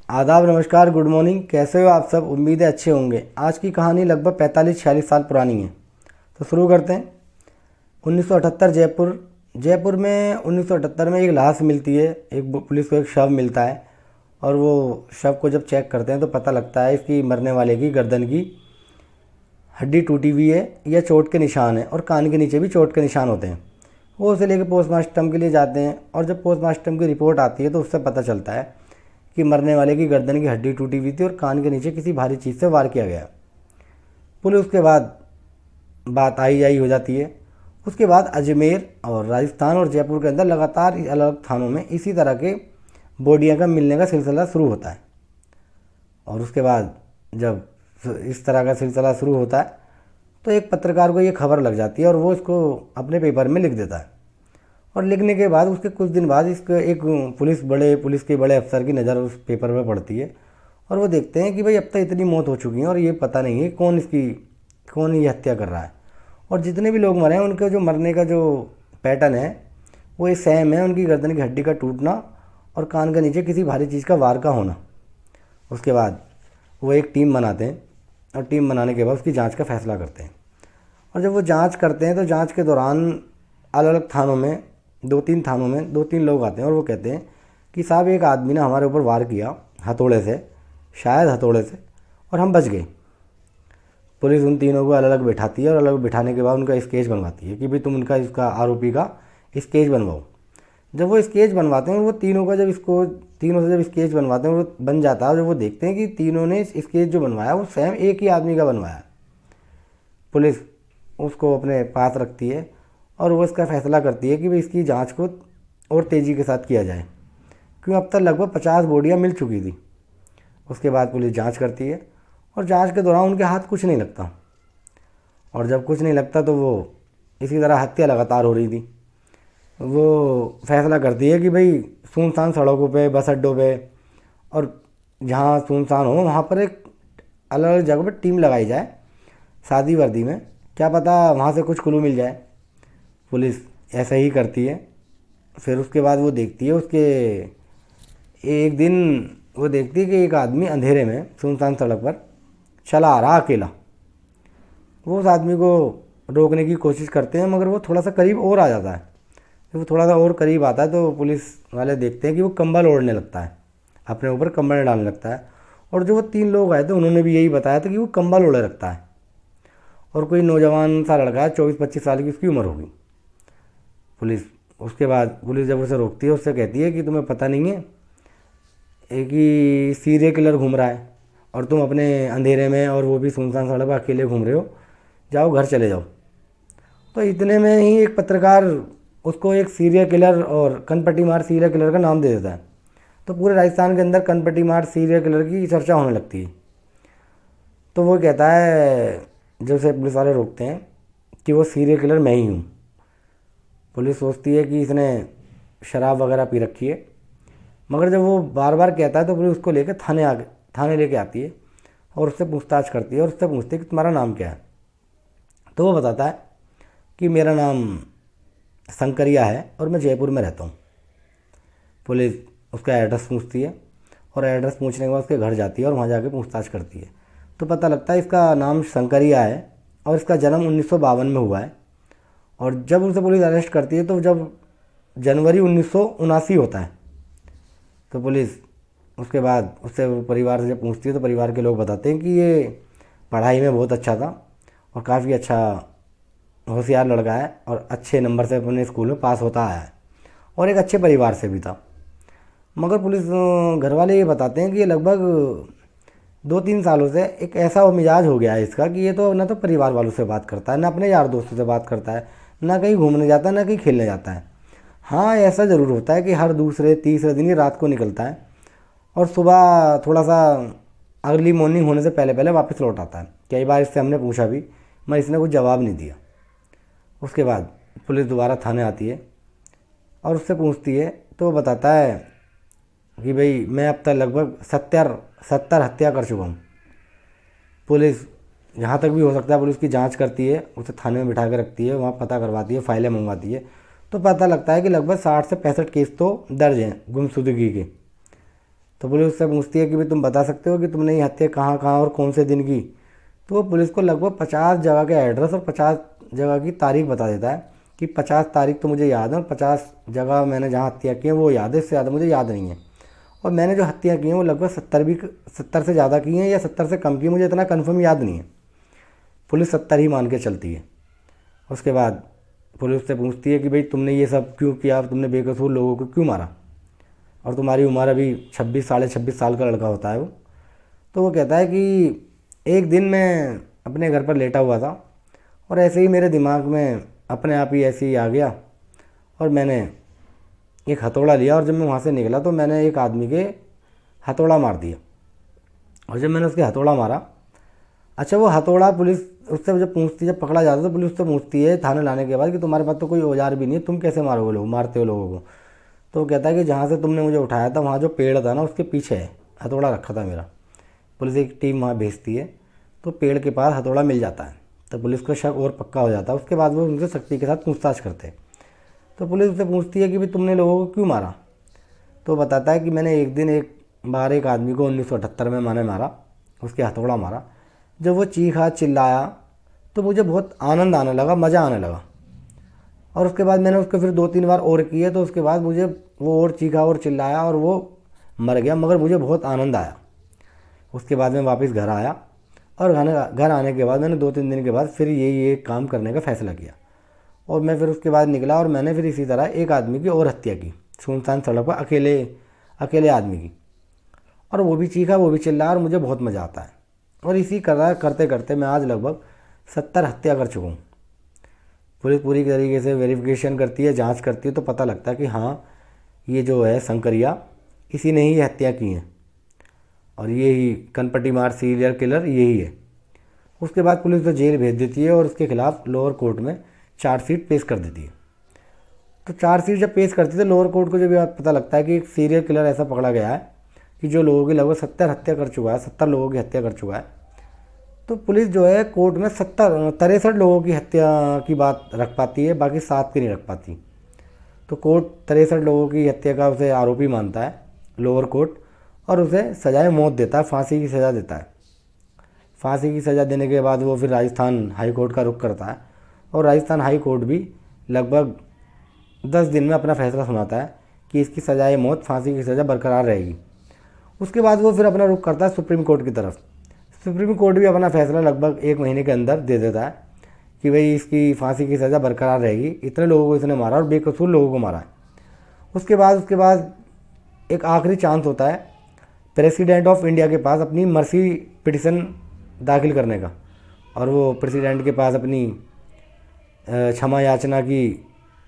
आदाब, नमस्कार, good morning. कैसे हो आप सब? उम्मीद है अच्छे होंगे। आज की कहानी लगभग 45-46 साल पुरानी है। तो शुरू करते हैं। 1978 जयपुर। जयपुर में 1978 में एक लाश मिलती है। एक पुलिस को एक शव मिलता है और वो शव को जब चेक करते हैं तो पता लगता है इसकी मरने वाले की गर्दन की हड्डी टूटी हुई है या चोट के निशान है, और कान के नीचे भी चोट के निशान होते हैं। वो उसे लेकर पोस्टमार्टम के लिए जाते हैं और जब पोस्टमार्टम की रिपोर्ट आती है तो उससे पता चलता है कि मरने वाले की गर्दन की हड्डी टूटी हुई थी और कान के नीचे किसी भारी चीज़ से वार किया गया। पुलिस के बाद बात आई जाई हो जाती है। उसके बाद अजमेर और राजस्थान और जयपुर के अंदर लगातार अलग अलग थानों में इसी तरह के बॉडियां का मिलने का सिलसिला शुरू होता है। और उसके बाद जब इस तरह का सिलसिला शुरू होता है तो एक पत्रकार को ये खबर लग जाती है और वो इसको अपने पेपर में लिख देता है। और लिखने के बाद उसके कुछ दिन बाद इसको एक पुलिस के बड़े अफसर की नज़र उस पेपर में पड़ती है और वो देखते हैं कि भाई अब तक इतनी मौत हो चुकी हैं और ये पता नहीं है कौन ये हत्या कर रहा है। और जितने भी लोग मरे हैं उनके जो मरने का जो पैटर्न है वो ये सेम है, उनकी गर्दन की हड्डी का टूटना और कान के नीचे किसी भारी चीज़ का वार का होना। उसके बाद वो एक टीम बनाते हैं और टीम बनाने के बाद उसकी जांच का फैसला करते हैं। और जब वो जांच करते हैं तो जांच के दौरान अलग अलग थानों में दो तीन लोग आते हैं और वो कहते हैं कि साहब एक आदमी ने हमारे ऊपर वार किया हथौड़े से, शायद हथौड़े से, और हम बच गए। पुलिस उन तीनों को अलग अलग बिठाती है और अलग बिठाने के बाद उनका स्केच बनवाती है कि भाई तुम उनका इसका आरोपी का स्केच बनवाओ। जब वो स्केच बनवाते हैं और वो तीनों से जब स्केच बनवाते हैं और वो बन जाता है और जब वो देखते हैं कि तीनों ने स्केच जो बनवाया वो सेम एक ही आदमी का बनवाया, पुलिस उसको अपने पास रखती है और वो इसका फैसला करती है कि भाई इसकी जांच को और तेज़ी के साथ किया जाए, क्योंकि अब तक लगभग 50 बॉडियाँ मिल चुकी थी। उसके बाद पुलिस जांच करती है और जांच के दौरान उनके हाथ कुछ नहीं लगता, और जब कुछ नहीं लगता तो वो इसी तरह हत्या लगातार हो रही थी। वो फैसला करती है कि भाई सुनसान सड़कों पे, बस अड्डों पे और जहाँ सुनसान हो वहाँ पर एक अलग अलग जगह पर टीम लगाई जाए सादी वर्दी में, क्या पता वहाँ से कुछ क्लू मिल जाए। पुलिस ऐसा ही करती है। फिर उसके बाद वो देखती है एक दिन वो देखती है कि एक आदमी अंधेरे में सुनसान सड़क पर चला आ रहा अकेला। वो उस आदमी को रोकने की कोशिश करते हैं मगर वो थोड़ा सा करीब और आ जाता है। जब वो थोड़ा सा और करीब आता है तो पुलिस वाले देखते हैं कि वो कंबल ओढ़ने लगता है, अपने ऊपर कंबल डालने लगता है। और जो वो तीन लोग आए थे उन्होंने भी यही बताया था कि वो कंबल ओढ़े रखता है और कोई नौजवान सा लड़का है, 24-25 साल की उसकी उम्र होगी। उसके बाद पुलिस जब उसे रोकती है उससे कहती है कि तुम्हें पता नहीं है एक ही सीरियल किलर घूम रहा है और तुम अपने अंधेरे में और वो भी सुनसान सड़क पर अकेले घूम रहे हो, जाओ घर चले जाओ। तो इतने में ही एक पत्रकार उसको एक सीरियल किलर और कनपट्टी मार सीरियल किलर का नाम दे देता है। तो पूरे राजस्थान के अंदर कनपट्टी मार सीरियल किलर की चर्चा होने लगती है। तो वो कहता है, जब से पुलिस वाले रोकते हैं, कि वो सीरियल किलर मैं ही हूँ। पुलिस सोचती है कि इसने शराब वगैरह पी रखी है, मगर जब वो बार बार कहता है तो पुलिस उसको लेकर थाने लेके आती है और उससे पूछताछ करती है और उससे पूछती है कि तुम्हारा नाम क्या है। तो वो बताता है कि मेरा नाम शंकरिया है और मैं जयपुर में रहता हूँ। पुलिस उसका एड्रेस पूछती है और एड्रेस पूछने के बाद उसके घर जाती है और वहाँ जाके पूछताछ करती है। तो पता लगता है इसका नाम शंकरिया है और इसका जन्म 1952 में हुआ है। और जब उसे पुलिस अरेस्ट करती है तो जब जनवरी 1979 होता है, तो पुलिस उसके बाद उससे परिवार से जब पूछती है तो परिवार के लोग बताते हैं कि ये पढ़ाई में बहुत अच्छा था और काफ़ी अच्छा होशियार लड़का है और अच्छे नंबर से अपने स्कूल में पास होता आया है और एक अच्छे परिवार से भी था। मगर पुलिस घर वाले ये बताते हैं कि ये लगभग 2-3 सालों से एक ऐसा मिजाज हो गया है इसका कि ये तो ना तो परिवार वालों से बात करता है, ना अपने यार दोस्तों से बात करता है, ना कहीं घूमने जाता है, ना कहीं खेलने जाता है। हाँ, ऐसा ज़रूर होता है कि हर दूसरे तीसरे दिन ही रात को निकलता है और सुबह थोड़ा सा अर्ली मॉर्निंग होने से पहले पहले वापस लौट आता है। कई बार इससे हमने पूछा भी मगर इसने कुछ जवाब नहीं दिया। उसके बाद पुलिस दोबारा थाने आती है और उससे पूछती है तो वो बताता है कि भाई मैं अब तक लगभग 70 हत्या कर चुका हूँ। पुलिस जहाँ तक भी हो सकता है पुलिस की जांच करती है, उसे थाने में बिठा के रखती है, वहाँ पता करवाती है, फाइलें मंगवाती है। तो पता लगता है कि लगभग 60 से 65 केस तो दर्ज हैं गुमशुदगी के। तो पुलिस उससे पूछती है कि भाई तुम बता सकते हो कि तुमने ये हत्या कहाँ कहाँ और कौन से दिन की। तो वो पुलिस को लगभग 50 जगह के एड्रेस और 50 जगह की तारीख बता देता है कि 50 तारीख तो मुझे याद है और 50 जगह मैंने जहाँ हत्या की है वो याद है, इससे ज़्यादा मुझे याद नहीं है। और मैंने जो हत्या की हैं वो लगभग 70 से ज़्यादा की हैं या 70 से कम की, मुझे इतना कन्फर्म याद नहीं है। पुलिस 70 ही मान के चलती है। उसके बाद पुलिस से पूछती है कि भाई तुमने ये सब क्यों किया, तुमने बेकसूर लोगों को क्यों मारा, और तुम्हारी उम्र अभी 26 साढ़े 26 साल का लड़का होता है वो। तो वो कहता है कि एक दिन मैं अपने घर पर लेटा हुआ था और ऐसे ही मेरे दिमाग में अपने आप ही ऐसे ही आ गया और मैंने एक हथौड़ा लिया और जब मैं वहाँ से निकला तो मैंने एक आदमी के हथौड़ा मार दिया। और जब मैंने उसके हथौड़ा मारा, अच्छा वो हथौड़ा पुलिस उससे जब पूछती, जब पकड़ा जाता है तो पुलिस उससे पूछती है थाने लाने के बाद कि तुम्हारे पास तो कोई औजार भी नहीं है, तुम कैसे मारते हो लोगों को। तो वो कहता है कि जहाँ से तुमने मुझे उठाया था वहाँ जो पेड़ था ना उसके पीछे है हथौड़ा रखा था मेरा। पुलिस एक टीम वहाँ भेजती है तो पेड़ के पास हथौड़ा मिल जाता है, तो पुलिस को शक और पक्का हो जाता है। उसके बाद वो उनसे सख्ती के साथ पूछताछ करते हैं। तो पुलिस उससे पूछती है कि भाई तुमने लोगों को क्यों मारा। तो बताता है कि मैंने एक बार एक आदमी को 1978 में मैंने मारा, उसके हथौड़ा मारा। जब वो चीखा चिल्लाया तो मुझे बहुत आनंद आने लगा, मज़ा आने लगा। और उसके बाद मैंने उसको फिर 2-3 बार और किए तो उसके बाद मुझे वो और चीखा और चिल्लाया और वो मर गया, मगर मुझे बहुत आनंद आया। उसके बाद मैं वापस घर आया और घर आने के बाद मैंने 2-3 दिन के बाद फिर ये काम करने का फ़ैसला किया। और मैं फिर उसके बाद निकला और मैंने फिर इसी तरह एक आदमी की और हत्या की सुनसान सड़क पर, अकेले आदमी की। और वो भी चीखा, वो भी चिल्लाया और मुझे बहुत मज़ा आता है। और इसी करते करते मैं आज लगभग 70 हत्या कर चुका हूँ। पुलिस पूरी तरीके से वेरिफिकेशन करती है, जांच करती है, तो पता लगता है कि हाँ ये जो है शंकरिया, इसी ने ही ये हत्या की है और ये ही कनपट्टी मार सीरियल किलर यही है। उसके बाद पुलिस तो जेल भेज देती है और उसके खिलाफ लोअर कोर्ट में चार्जशीट पेश कर देती है। तो चार्जशीट जब पेश करती है तो लोअर कोर्ट को जब ये पता लगता है कि एक सीरियल किलर ऐसा पकड़ा गया है कि जो लोगों की लगभग 70 हत्या कर चुका है, 70 लोगों की हत्या कर चुका है, तो पुलिस जो है कोर्ट में 63 लोगों की हत्या की बात रख पाती है, बाकी 7 की नहीं रख पाती। तो कोर्ट 63 लोगों की हत्या का उसे आरोपी मानता है लोअर कोर्ट, और उसे सजाए मौत देता है, फांसी की सज़ा देता है। फांसी की सज़ा देने के बाद वो फिर राजस्थान हाई कोर्ट का रुख करता है और राजस्थान हाई कोर्ट भी लगभग 10 दिन में अपना फैसला सुनाता है कि इसकी सजाए मौत, फांसी की सज़ा बरकरार रहेगी। उसके बाद वो फिर अपना रुख करता है सुप्रीम कोर्ट की तरफ। सुप्रीम कोर्ट भी अपना फैसला लगभग 1 महीने के अंदर दे देता है कि भाई इसकी फांसी की सज़ा बरकरार रहेगी, इतने लोगों को इसने मारा और बेकसूर लोगों को मारा है। उसके बाद एक आखिरी चांस होता है प्रेसिडेंट ऑफ इंडिया के पास अपनी मर्सी पिटिशन दाखिल करने का, और वो प्रेसिडेंट के पास अपनी क्षमा याचना की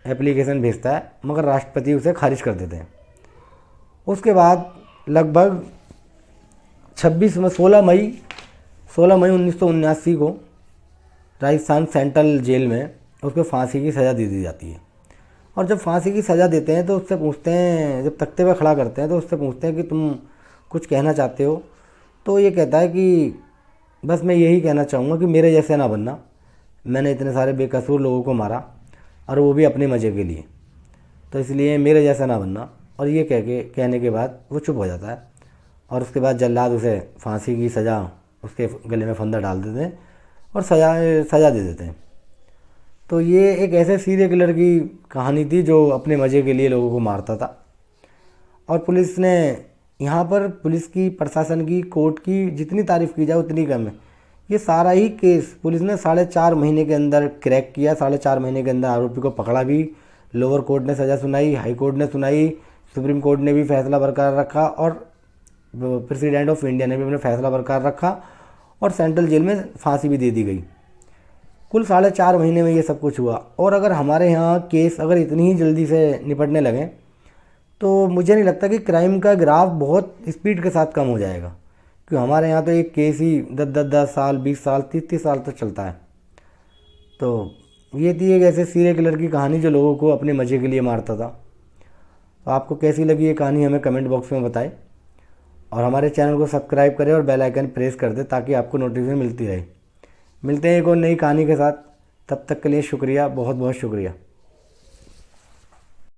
एप्लीकेशन भेजता है, मगर राष्ट्रपति उसे खारिज कर देते हैं। उसके बाद लगभग 16 मई 1979 को राजस्थान सेंट्रल जेल में उसको फांसी की सज़ा दे दी जाती है। और जब फांसी की सज़ा देते हैं तो उससे पूछते हैं, जब तख्ते पर खड़ा करते हैं तो उससे पूछते हैं कि तुम कुछ कहना चाहते हो। तो ये कहता है कि बस मैं यही कहना चाहूँगा कि मेरे जैसे ना बनना, मैंने इतने सारे बेकसूर लोगों को मारा और वो भी अपने मज़े के लिए, तो इसलिए मेरे जैसा ना बनना। और ये कहने के बाद वो चुप हो जाता है और उसके बाद जल्लाद उसे फांसी की सज़ा उसके गले में फंदा डाल देते हैं और सज़ा दे देते हैं। तो ये एक ऐसे सीरियल किलर की कहानी थी जो अपने मज़े के लिए लोगों को मारता था। और पुलिस ने यहाँ पर, पुलिस की, प्रशासन की, कोर्ट की जितनी तारीफ़ की जाए उतनी कम है। ये सारा ही केस पुलिस ने 4.5 महीने के अंदर क्रैक किया। 4.5 महीने के अंदर आरोपी को पकड़ा भी, लोअर कोर्ट ने सज़ा सुनाई, हाई कोर्ट ने सुनाई, सुप्रीम कोर्ट ने भी फैसला बरकरार रखा और प्रेसिडेंट ऑफ इंडिया ने भी अपना फैसला बरकरार रखा और सेंट्रल जेल में फांसी भी दे दी गई। कुल 4.5 महीने में ये सब कुछ हुआ। और अगर हमारे यहाँ केस अगर इतनी ही जल्दी से निपटने लगें तो मुझे नहीं लगता कि क्राइम का ग्राफ बहुत स्पीड के साथ कम हो जाएगा, क्योंकि हमारे यहाँ तो एक केस ही 10 साल, 20 साल, 30 साल तक चलता है। तो ये थी एक ऐसे सीरियल किलर की कहानी जो लोगों को अपने मज़े के लिए मारता था। तो आपको कैसी लगी ये कहानी हमें कमेंट बॉक्स में बताएं और हमारे चैनल को सब्सक्राइब करें और बेल आइकन प्रेस कर दें ताकि आपको नोटिफिकेशन मिलती रहे। मिलते हैं एक और नई कहानी के साथ, तब तक के लिए शुक्रिया, बहुत बहुत शुक्रिया।